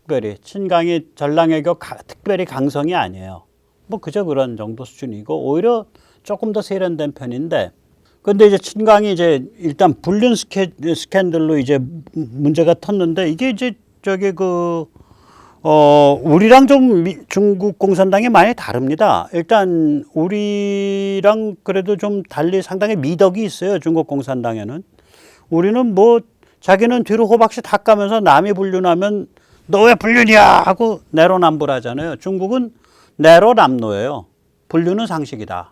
특별히 친강이 전랑외교 특별히 강성이 아니에요. 뭐 그저 그런 정도 수준이고 오히려 조금 더 세련된 편인데 근데 이제 친강이 이제 일단 불륜 스캔들로 이제 문제가 텄는데 이게 이제 저기 우리랑 좀 중국 공산당이 많이 다릅니다. 일단 우리랑 그래도 좀 달리 상당히 미덕이 있어요. 중국 공산당에는. 우리는 뭐 자기는 뒤로 호박씨 닦으면서 남이 불륜하면 너 왜 불륜이야 하고 내로남불하잖아요. 중국은 내로남노예요. 불륜은 상식이다.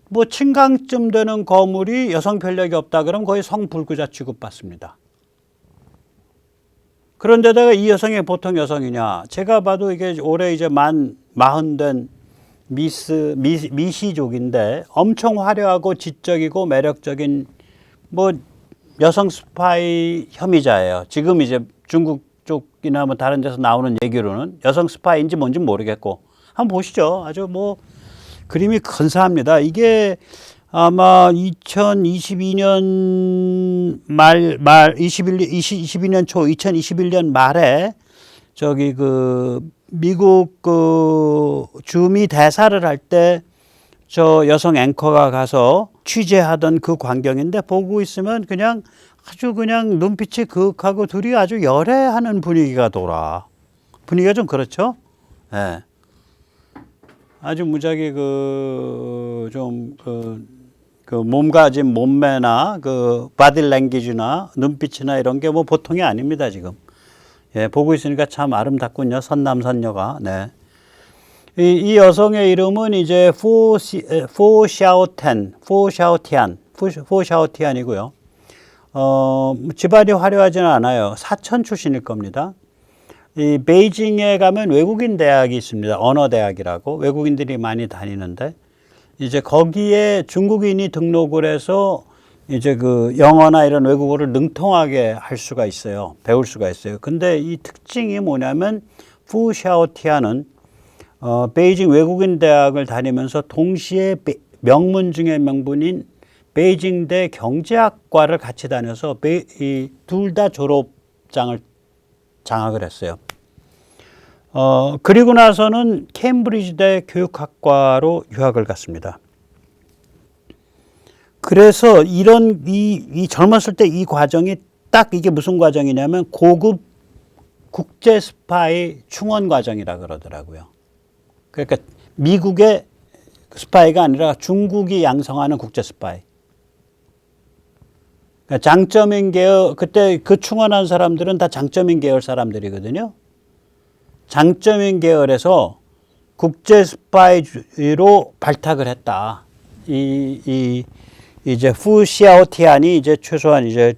뭐 친강쯤 되는 거물이 여성 편력이 없다 그러면 거의 성불구자 취급받습니다. 그런데다가 이 여성이 보통 여성이냐? 제가 봐도 이게 올해 이제 마흔 된 미시족인데 엄청 화려하고 지적이고 매력적인 뭐 여성 스파이 혐의자예요. 지금 이제 중국 쪽이나 뭐 다른 데서 나오는 얘기로는 여성 스파이인지 뭔지 모르겠고 한번 보시죠. 아주 뭐 그림이 근사합니다. 이게 아마 2022년 22년 초, 2021년 말에 저기 미국 주미 대사를 할 때 저 여성 앵커가 가서 취재하던 그 광경인데 보고 있으면 그냥 아주 그냥 눈빛이 그윽하고 둘이 아주 열애하는 분위기가 돌아. 분위기가 좀 그렇죠? 예. 네. 아주 무지하게 몸가짐, 몸매나 바디랭귀지나 눈빛이나 이런 게 뭐 보통이 아닙니다, 지금. 예, 보고 있으니까 참 아름답군요, 선남선녀가. 네. 이 여성의 이름은 이제 포샤오티안이고요. 집안이 화려하지는 않아요. 사천 출신일 겁니다. 이 베이징에 가면 외국인 대학이 있습니다. 언어대학이라고 외국인들이 많이 다니는데 이제 거기에 중국인이 등록을 해서 이제 영어나 이런 외국어를 능통하게 할 수가 있어요. 배울 수가 있어요. 근데 이 특징이 뭐냐면 푸샤오티아는 베이징 외국인 대학을 다니면서 동시에 명문 중의 명문인 베이징대 경제학과를 같이 다녀서 둘 다 졸업장을 장악을 했어요. 그리고 나서는 케임브리지대 교육학과로 유학을 갔습니다. 그래서 이 젊었을 때 이 과정이 딱 이게 무슨 과정이냐면 고급 국제 스파이 충원 과정이라 그러더라고요. 그러니까 미국의 스파이가 아니라 중국이 양성하는 국제 스파이. 그러니까 장점인 계열, 그때 충원한 사람들은 다 장점인 계열 사람들이거든요. 장점인 계열에서 국제 스파이로 발탁을 했다. 이제 푸샤오티안이 이제 최소한 이제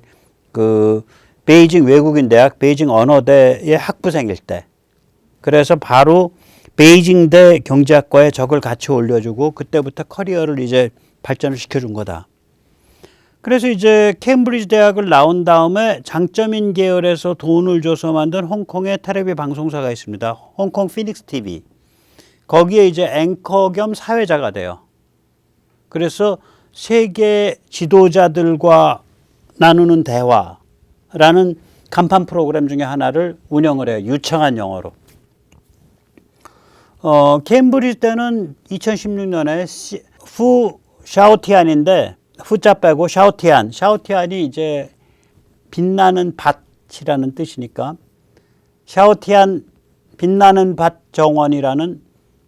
베이징 외국인 대학, 베이징 언어대의 학부생일 때. 그래서 바로 베이징대 경제학과에 적을 같이 올려주고 그때부터 커리어를 이제 발전을 시켜준 거다. 그래서 이제 케임브리지 대학을 나온 다음에 장점인 계열에서 돈을 줘서 만든 홍콩의 텔레비 방송사가 있습니다. 홍콩 피닉스 TV. 거기에 이제 앵커 겸 사회자가 돼요. 그래서 세계 지도자들과 나누는 대화라는 간판 프로그램 중에 하나를 운영을 해요. 유창한 영어로. 케임브리지 때는 2016년에 푸 샤오티안인데 후자 빼고 샤오티안이 이제 빛나는 밭이라는 뜻이니까 샤오티안 빛나는 밭 정원이라는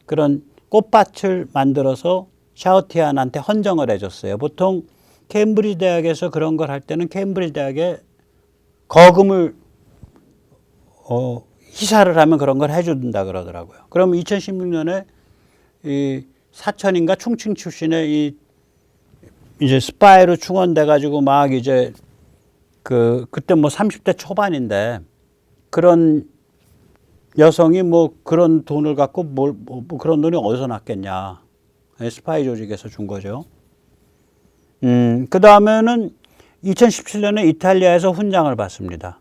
그런 꽃밭을 만들어서 샤오티안한테 헌정을 해줬어요. 보통 케임브리지 대학에서 그런 걸 할 때는 케임브리지 대학에 거금을 희사를 하면 그런 걸 해준다 그러더라고요. 그러면 2016년에 이 사천인가 충칭 출신의 이제 스파이로 충원돼 가지고 막 이제 그때 뭐 30대 초반인데 그런 여성이 뭐 그런 돈을 갖고 뭐 그런 돈이 어디서 났겠냐. 스파이 조직에서 준 거죠. 그 다음에는 2017년에 이탈리아에서 훈장을 받습니다.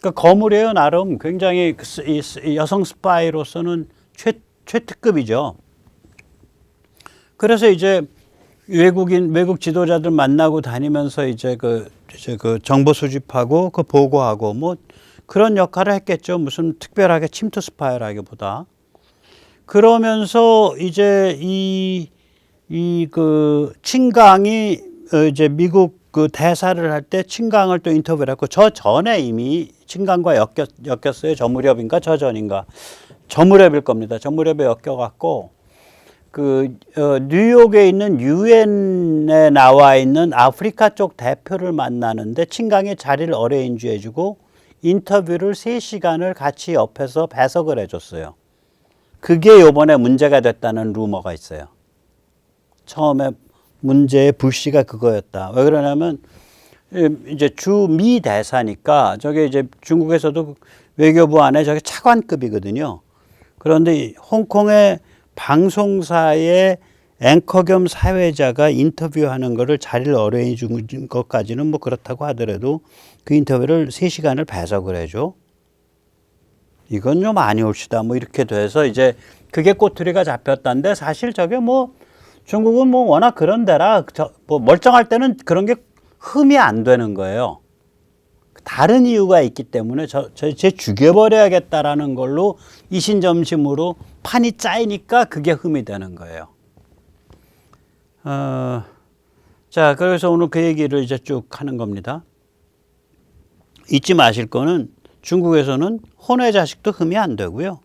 그러니까 거물이에요, 나름. 굉장히 이 여성 스파이로서는 최특급이죠. 그래서 이제 외국 지도자들 만나고 다니면서 이제 그 정보 수집하고 그 보고하고 뭐 그런 역할을 했겠죠. 무슨 특별하게 침투 스파이라기보다. 그러면서 이제 그 친강이 이제 미국 그 대사를 할 때 친강을 또 인터뷰를 했고, 저 전에 이미 친강과 엮였어요. 저 무렵인가 저 전인가. 저 무렵일 겁니다. 저 무렵에 엮여갖고 뉴욕에 있는 유엔에 나와 있는 아프리카 쪽 대표를 만나는데 친강이 자리를 어레인지 해주고 인터뷰를 3시간을 같이 옆에서 배석을 해줬어요. 그게 요번에 문제가 됐다는 루머가 있어요. 처음에 문제의 불씨가 그거였다. 왜 그러냐면 이제 주미 대사니까 저게 이제 중국에서도 외교부 안에 저게 차관급이거든요. 그런데 홍콩의 방송사의 앵커 겸 사회자가 인터뷰하는 거를 자리를 어레인지 준 것까지는 뭐 그렇다고 하더라도 그 인터뷰를 3시간을 배석을 해줘. 이건 좀 아니올시다. 뭐 이렇게 돼서 이제 그게 꼬투리가 잡혔다는데, 사실 저게 뭐 중국은 뭐 워낙 그런 데라 뭐 멀쩡할 때는 그런 게 흠이 안 되는 거예요. 다른 이유가 있기 때문에 쟤 죽여버려야겠다라는 걸로 이신점심으로 판이 짜이니까 그게 흠이 되는 거예요. 자, 그래서 오늘 그 얘기를 이제 쭉 하는 겁니다. 잊지 마실 거는 중국에서는 혼외 자식도 흠이 안 되고요.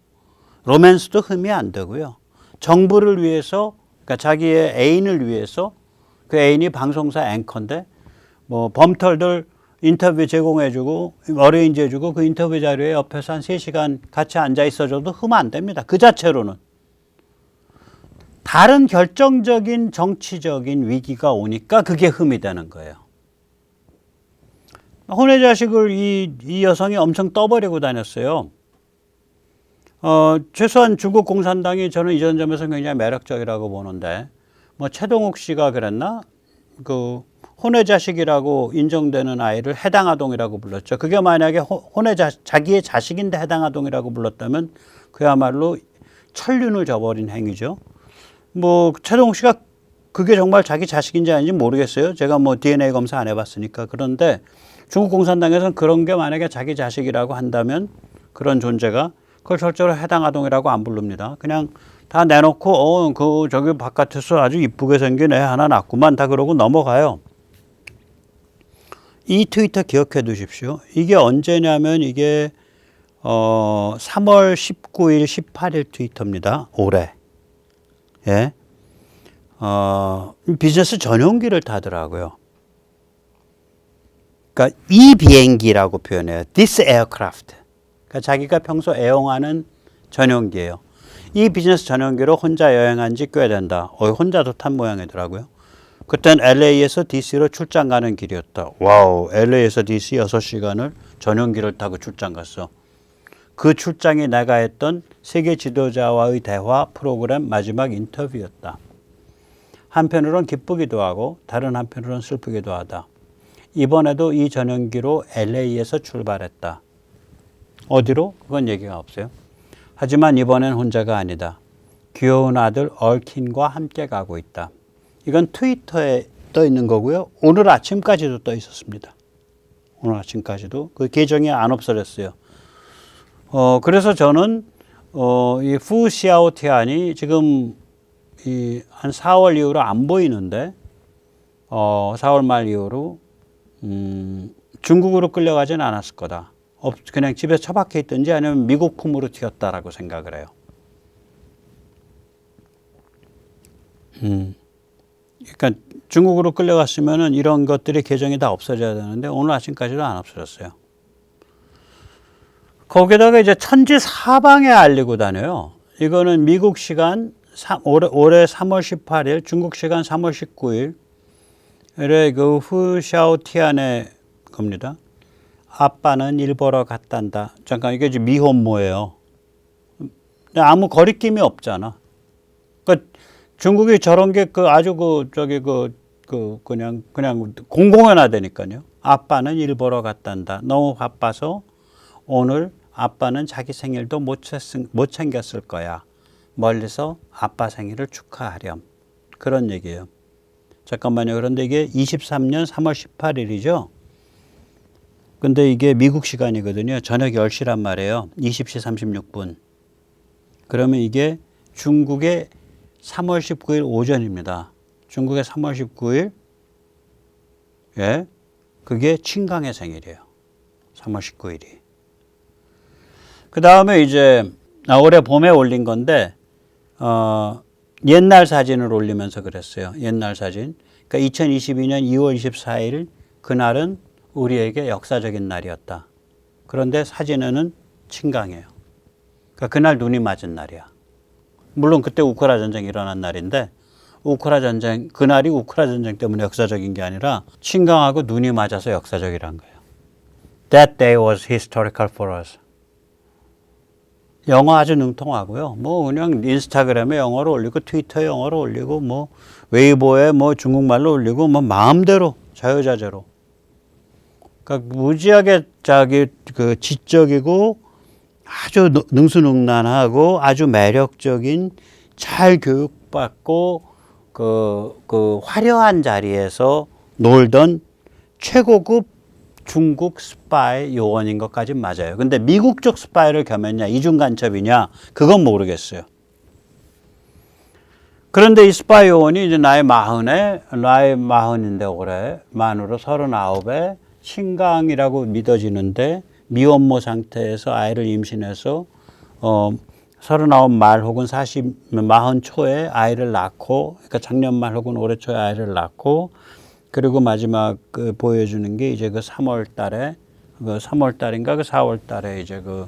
로맨스도 흠이 안 되고요. 정부를 위해서, 그러니까 자기의 애인을 위해서, 그 애인이 방송사 앵커인데 뭐 범털들 인터뷰 제공해주고 어레인지 해주고 그 인터뷰 자료에 옆에서 한 3시간 같이 앉아 있어줘도 흠 안 됩니다. 그 자체로는. 다른 결정적인 정치적인 위기가 오니까 그게 흠이 되는 거예요. 혼외 자식을 이 여성이 엄청 떠버리고 다녔어요. 최소한 중국 공산당이 저는 이전 점에서 굉장히 매력적이라고 보는데, 뭐 최동욱 씨가 그랬나? 그 혼외 자식이라고 인정되는 아이를 해당아동이라고 불렀죠. 그게 만약에 자기의 자식인데 해당아동이라고 불렀다면 그야말로 천륜을 저버린 행위죠. 뭐 최동욱 씨가 그게 정말 자기 자식인지 아닌지 모르겠어요. 제가 뭐 DNA 검사 안 해봤으니까. 그런데 중국 공산당에서는 그런 게 만약에 자기 자식이라고 한다면 그런 존재가 그걸 절대로 해당아동이라고 안 부릅니다. 그냥 다 내놓고 저기 바깥에서 아주 이쁘게 생긴 애 하나 낳구만 다 그러고 넘어가요. 이 트위터 기억해 두십시오. 이게 언제냐면 이게 3월 19일, 18일 트위터입니다. 올해. 예. 비즈니스 전용기를 타더라고요. 그러니까 이 비행기라고 표현해요. This aircraft. 그러니까 자기가 평소 애용하는 전용기예요. 이 비즈니스 전용기로 혼자 여행한 지 꽤 된다. 혼자도 탄 모양이더라고요. 그땐 LA에서 DC로 출장 가는 길이었다. 와우, LA에서 DC 6시간을 전용기를 타고 출장 갔어. 그 출장이 내가 했던 세계 지도자와의 대화 프로그램 마지막 인터뷰였다. 한편으론 기쁘기도 하고 다른 한편으론 슬프기도 하다. 이번에도 이 전용기로 LA에서 출발했다. 어디로? 그건 얘기가 없어요. 하지만 이번엔 혼자가 아니다. 귀여운 아들 얼킨과 함께 가고 있다. 이건 트위터에 떠 있는 거고요. 오늘 아침까지도 떠 있었습니다. 오늘 아침까지도. 그 계정이 안 없어졌어요. 그래서 저는 이 푸시아오티안이 지금 한 4월 이후로 안 보이는데 4월 말 이후로 중국으로 끌려가진 않았을 거다. 그냥 집에 처박혀 있든지 아니면 미국 품으로 튀었다라고 생각을 해요. 그러니까 중국으로 끌려갔으면은 이런 것들이 계정이 다 없어져야 되는데 오늘 아침까지도 안 없어졌어요. 거기다가 이제 천지 사방에 알리고 다녀요. 이거는 미국 시간 올해 3월 18일, 중국 시간 3월 19일 그 후샤오티안의 겁니다. 아빠는 일 보러 갔단다. 잠깐 이게 지금 미혼모예요. 아무 거리낌이 없잖아. 그러니까 중국이 저런 게 아주 그냥 공공연하다니까요. 아빠는 일 보러 갔단다. 너무 바빠서 오늘 아빠는 자기 생일도 못 챙겼을 거야. 멀리서 아빠 생일을 축하하렴. 그런 얘기예요. 잠깐만요. 그런데 이게 23년 3월 18일이죠. 근데 이게 미국 시간이거든요. 저녁 10시란 말이에요. 20시 36분. 그러면 이게 중국의 3월 19일 오전입니다. 중국의 3월 19일, 예, 그게 칭강의 생일이에요. 3월 19일이. 그 다음에 이제 올해 봄에 올린 건데, 옛날 사진을 올리면서 그랬어요. 옛날 사진. 그러니까 2022년 2월 24일 그날은 우리에게 역사적인 날이었다. 그런데 사진에는 칭강이에요. 그러니까 그날 눈이 맞은 날이야. 물론 그때 우크라 전쟁이 일어난 날인데 우크라 전쟁, 그날이 우크라 전쟁 때문에 역사적인 게 아니라 칭강하고 눈이 맞아서 역사적이란 거예요. That day was historical for us. 영어 아주 능통하고요. 뭐 그냥 인스타그램에 영어로 올리고 트위터에 영어로 올리고 뭐 웨이보에 뭐 중국말로 올리고 뭐 마음대로 자유자재로. 그러니까 무지하게 자기 그 지적이고 아주 능수능란하고 아주 매력적인 잘 교육받고 그 화려한 자리에서 놀던 최고급 중국 스파이 요원인 것까진 맞아요. 근데 미국 쪽 스파이를 겸했냐, 이중 간첩이냐, 그건 모르겠어요. 그런데 이 스파이 요원이 이제 나이 마흔인데 올해 만으로 39에 신강이라고 믿어지는데 미혼모 상태에서 아이를 임신해서 39 말 혹은 40 초에 아이를 낳고, 그러니까 작년 말 혹은 올해 초에 아이를 낳고, 그리고 마지막 그 보여주는 게 이제 그 3월 달에, 그 3월 달인가 그 4월 달에 이제 그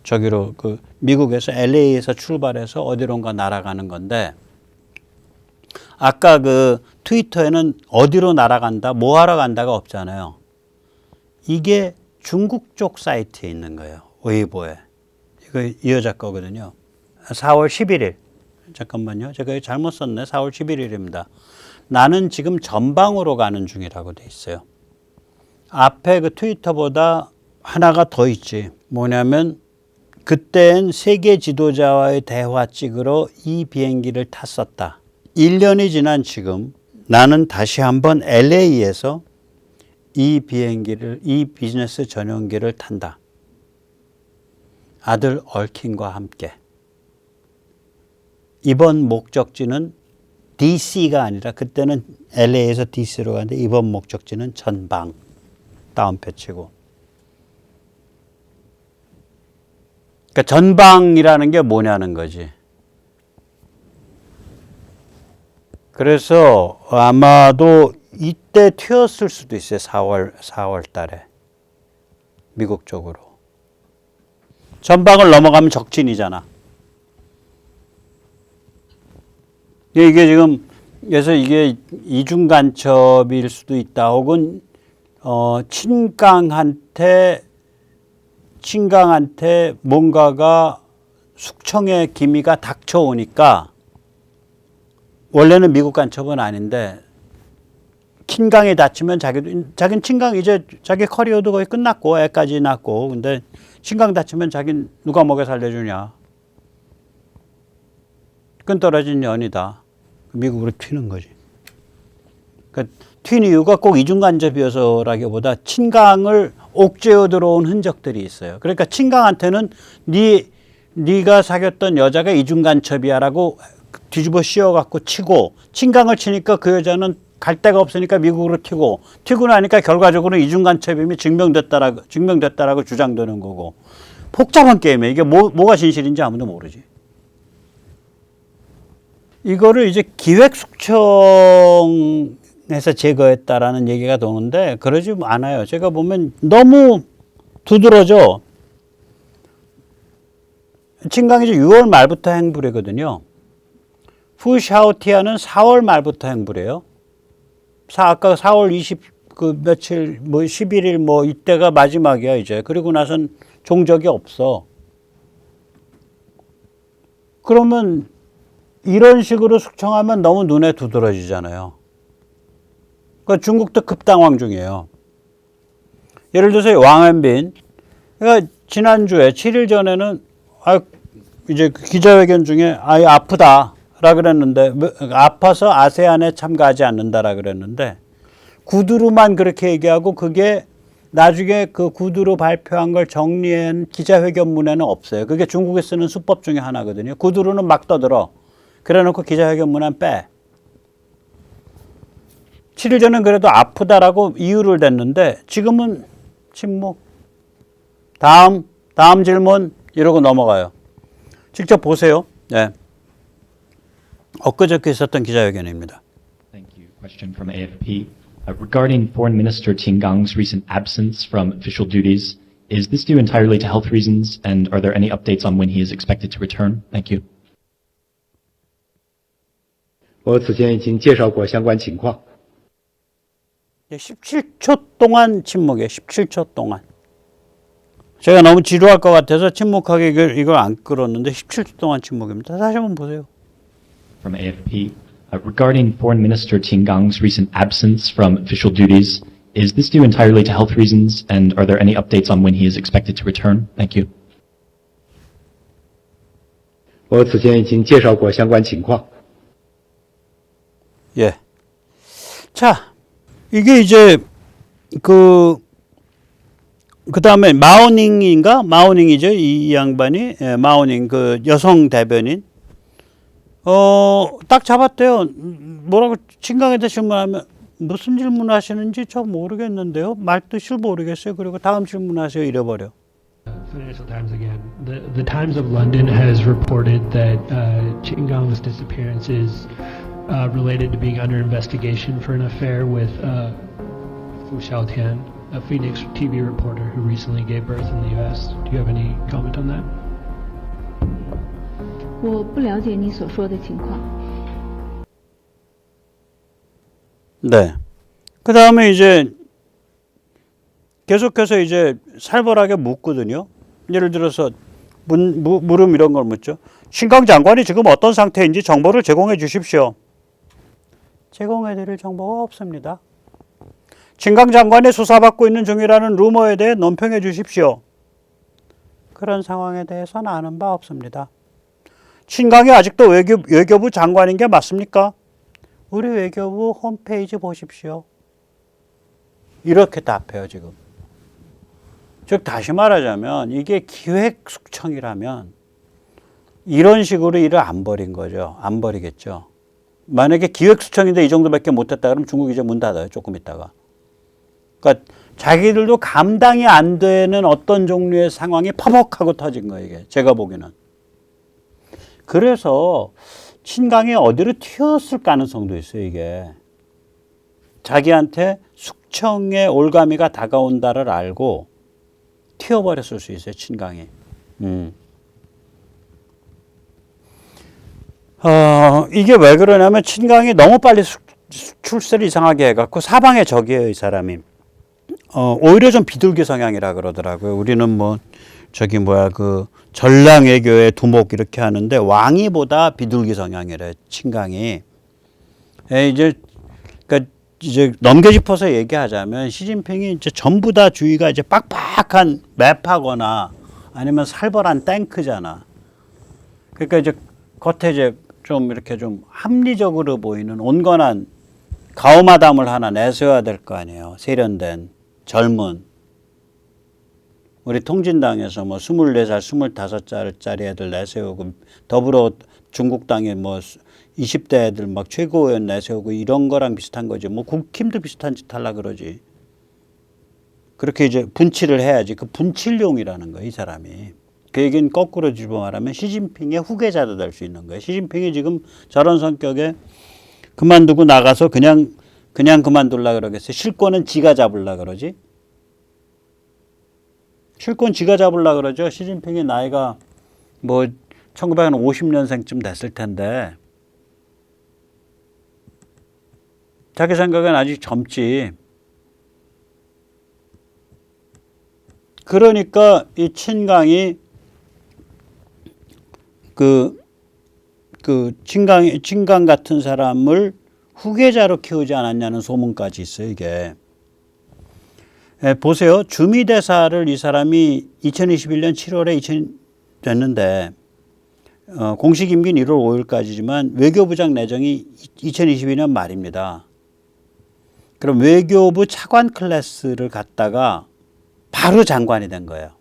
저기로 그 미국에서 LA에서 출발해서 어디론가 날아가는 건데, 아까 그 트위터에는 어디로 날아간다, 뭐 하러 간다가 없잖아요. 이게 중국 쪽 사이트에 있는 거예요. 웨이보에. 이거 이 여자 거거든요. 4월 11일. 잠깐만요. 제가 잘못 썼네. 4월 11일입니다. 나는 지금 전방으로 가는 중이라고 돼 있어요. 앞에 그 트위터보다 하나가 더 있지. 뭐냐면 그땐 세계 지도자와의 대화 찍으러 이 비행기를 탔었다. 1년이 지난 지금 나는 다시 한번 LA에서 이 비즈니스 전용기를 탄다. 아들 얼킨과 함께. 이번 목적지는 DC가 아니라 그때는 LA에서 DC로 가는데 이번 목적지는 전방. 다운표 치고. 그러니까 전방이라는 게 뭐냐는 거지. 그래서 아마도 이때 튀었을 수도 있어요. 4월 달에. 미국 쪽으로. 전방을 넘어가면 적진이잖아. 이게 지금, 그래서 이게 이중 간첩일 수도 있다. 혹은, 친강한테 뭔가가 숙청의 기미가 닥쳐오니까 원래는 미국 간첩은 아닌데 친강에 다치면 자기는 친강 이제 자기 커리어도 거의 끝났고 애까지 낳고 근데 친강 다치면 자기는 누가 먹여 살려주냐. 끈 떨어진 년이다. 미국으로 튀는 거지. 그러니까 튄 이유가 꼭 이중간접이어서라기보다 친강을 옥죄어 들어온 흔적들이 있어요. 그러니까 친강한테는 네가 사귀었던 여자가 이중간첩이야라고 뒤집어 씌워갖고 치고 친강을 치니까 그 여자는 갈 데가 없으니까 미국으로 튀고 나니까 결과적으로 이중간첩임이 증명됐다라고 주장되는 거고 복잡한 게임이에요. 이게 뭐가 진실인지 아무도 모르지. 이거를 이제 기획숙청에서 제거했다라는 얘기가 도는데 그러지 않아요. 제가 보면 너무 두드러져. 친강이 이제 6월 말부터 행불이거든요. 푸샤오티아는 4월 말부터 행불이에요. 아까 4월 20 그 며칠 뭐 11일 뭐 이때가 마지막이야 이제. 그리고 나선 종적이 없어. 그러면 이런 식으로 숙청하면 너무 눈에 두드러지잖아요. 그러니까 중국도 급당황 중이에요. 예를 들어서 왕원빈, 그러니까 지난주에 7일 전에는 이제 기자회견 중에 아프다라 그랬는데 아파서 아세안에 참가하지 않는다라 그랬는데 구두로만 그렇게 얘기하고 그게 나중에 그 구두로 발표한 걸 정리한 기자회견문에는 없어요. 그게 중국에 쓰는 수법 중에 하나거든요. 구두로는 막 떠들어. 그래놓고 기자회견문은 빼. 7일 전엔 그래도 아프다라고 이유를 댔는데 지금은 침묵. 다음 질문 이러고 넘어가요. 직접 보세요. 네. 엊그저께 있었던 기자회견입니다. Thank you. Question from AFP. Regarding Foreign Minister Qin Gang's recent absence from official duties, is this due entirely to health reasons, and are there any updates on when he is expected to return? Thank you. 我此前已经介绍过相关情况。 17초 동안 침묵이에요. 17초 동안. 제가 너무 지루할 것 같아서 침묵하게 이걸 안 끌었는데 17초 동안 침묵입니다. 다시 한번 보세요. From AFP. Regarding Foreign Minister Qin Gang's recent absence from official duties, is this due entirely to health reasons, and are there any updates on when he is expected to return? Thank you. 我此前已经介绍过相关情况。 예. 자, 이게 이제 그 다음에 마오닝인가? 마오닝이죠. 이 양반이. 예, 마오닝 그 여성 대변인. 딱 잡았대요. 뭐라고 친강에다 질문하면 무슨 질문 하시는지 저 모르겠는데요. 말뜻을 모르겠어요. 그리고 다음 질문하세요. 잃어버려. Financial Times again. The Times of London has reported that Qin Gang's disappearance is related to being under investigation for an affair with Fu Xiaotian, a Phoenix TV reporter who recently gave birth in the U.S. Do you have any comment on that? 我不了解你所说的情况。 네. 그 다음에 이제 계속해서 이제 살벌하게 묻거든요. 예를 들어서 물음 이런 걸 묻죠. 신강 장관이 지금 어떤 상태인지 정보를 제공해 주십시오. 제공해 드릴 정보가 없습니다. 신강 장관이 수사받고 있는 중이라는 루머에 대해 논평해 주십시오. 그런 상황에 대해서는 아는 바 없습니다. 신강이 아직도 외교부 장관인 게 맞습니까? 우리 외교부 홈페이지 보십시오. 이렇게 답해요, 지금. 즉, 다시 말하자면, 이게 기획숙청이라면, 이런 식으로 일을 안 벌인 거죠. 안 벌이겠죠. 만약에 기획수청인데 이 정도밖에 못했다 그러면 중국 이제 문 닫아요. 조금 있다가. 그러니까 자기들도 감당이 안 되는 어떤 종류의 상황이 퍼벅하고 터진 거예요. 이게 제가 보기에는. 그래서 친강이 어디로 튀었을 가능성도 있어요. 이게. 자기한테 숙청의 올가미가 다가온다를 알고 튀어버렸을 수 있어요. 친강이. 이게 왜 그러냐면 친강이 너무 빨리 출세를 이상하게 해갖고 사방에 적이에요, 이 사람이. 오히려 좀 비둘기 성향이라 그러더라고요. 우리는 뭐 저기 뭐야 그 전랑 외교의 두목 이렇게 하는데 왕이보다 비둘기 성향이래, 친강이. 그러니까 이제 넘겨짚어서 얘기하자면 시진핑이 이제 전부 다 주의가 이제 빡빡한 맵하거나 아니면 살벌한 탱크잖아. 그러니까 이제 겉에 이제 좀 이렇게 좀 합리적으로 보이는 온건한 가오마담을 하나 내세워야 될 거 아니에요. 세련된 젊은 우리 통진당에서 뭐 24살, 25살짜리 애들 내세우고 더불어 중국당에 뭐 20대 애들 막 최고위원 내세우고 이런 거랑 비슷한 거지. 뭐 국힘도 비슷한 짓 하려고 그러지. 그렇게 이제 분칠을 해야지. 그 분칠용이라는 거예요, 이 사람이. 그 얘기는 거꾸로 뒤집어 말하면 시진핑의 후계자도 될 수 있는 거예요. 시진핑이 지금 저런 성격에 그만두고 나가서 그냥 그만둘라 그러겠어요. 실권은 지가 잡으려 그러지. 실권 지가 잡으려 그러죠. 시진핑이 나이가 뭐 1950년생쯤 됐을 텐데 자기 생각엔 아직 젊지. 그러니까 이 친강이 친강 같은 사람을 후계자로 키우지 않았냐는 소문까지 있어요, 이게. 보세요. 주미대사를 이 사람이 2021년 7월에 됐는데, 공식 임기는 1월 5일까지지만 외교부장 내정이 2022년 말입니다. 그럼 외교부 차관 클래스를 갖다가 바로 장관이 된 거예요.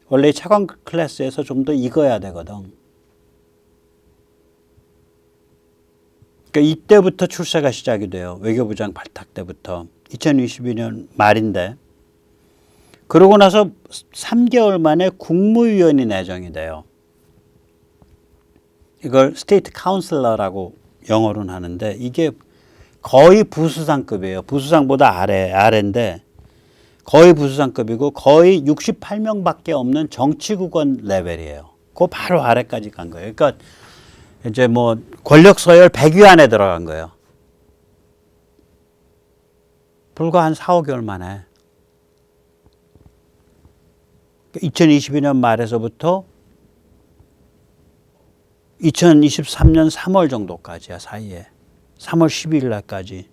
원래 차관 클래스에서 좀 더 익어야 되거든. 그러니까 이때부터 출세가 시작이 돼요. 외교부장 발탁 때부터. 2022년 말인데. 그러고 나서 3개월 만에 국무위원이 내정이 돼요. 이걸 스테이트 카운슬러라고 영어로는 하는데 이게 거의 부수상급이에요. 부수상보다 아래인데 거의 부수상급이고 거의 68명밖에 없는 정치국원 레벨이에요. 그 바로 아래까지 간 거예요. 그러니까 이제 뭐 권력 서열 100위 안에 들어간 거예요. 불과 한 4, 5개월 만에. 2022년 말에서부터 2023년 3월 정도까지야, 사이에. 3월 12일 날까지.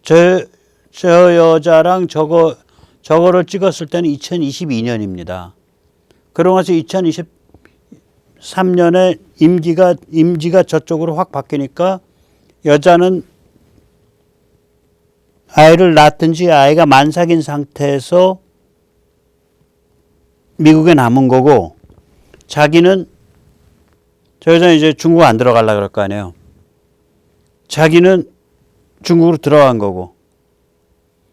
저 여자랑 저거를 찍었을 때는 2022년입니다. 그러고 나서 2023년에 임기가 저쪽으로 확 바뀌니까 여자는 아이를 낳았든지 아이가 만삭인 상태에서 미국에 남은 거고 자기는 저 여자는 이제 중국 안 들어가려고 그럴 거 아니에요. 자기는 중국으로 들어간 거고.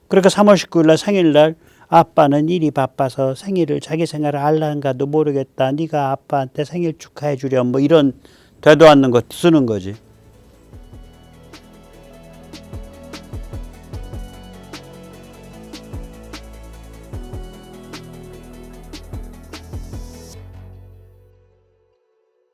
그러니까 3월 19일 날 생일날 아빠는 일이 바빠서 자기 생일을 알란가도 모르겠다. 네가 아빠한테 생일 축하해 주렴. 뭐 이런 되도 않는 거 쓰는 거지.